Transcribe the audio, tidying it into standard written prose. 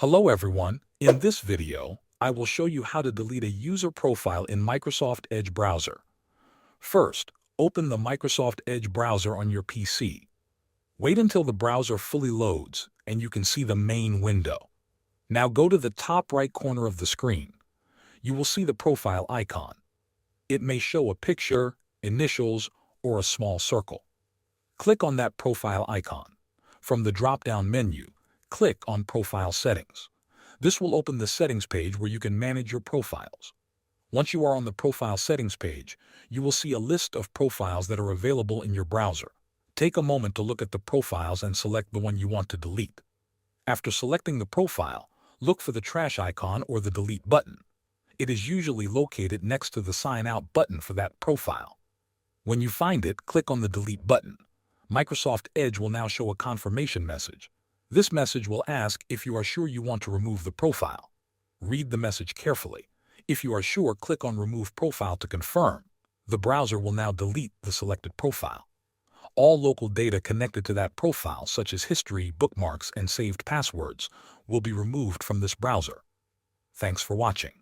Hello everyone, in this video, I will show you how to delete a user profile in Microsoft Edge browser. First, open the Microsoft Edge browser on your PC. Wait until the browser fully loads and you can see the main window. Now go to the top right corner of the screen. You will see the profile icon. It may show a picture, initials, or a small circle. Click on that profile icon. From the drop-down menu, click on Profile Settings. This will open the settings page where you can manage your profiles. Once you are on the profile settings page, you will see a list of profiles that are available in your browser. Take a moment to look at the profiles and select the one you want to delete. After selecting the profile, look for the trash icon or the delete button. It is usually located next to the sign out button for that profile. When you find it, click on the delete button. Microsoft Edge will now show a confirmation message. This message will ask if you are sure you want to remove the profile. Read the message carefully. If you are sure, click on Remove Profile to confirm. The browser will now delete the selected profile. All local data connected to that profile, such as history, bookmarks, and saved passwords, will be removed from this browser. Thanks for watching.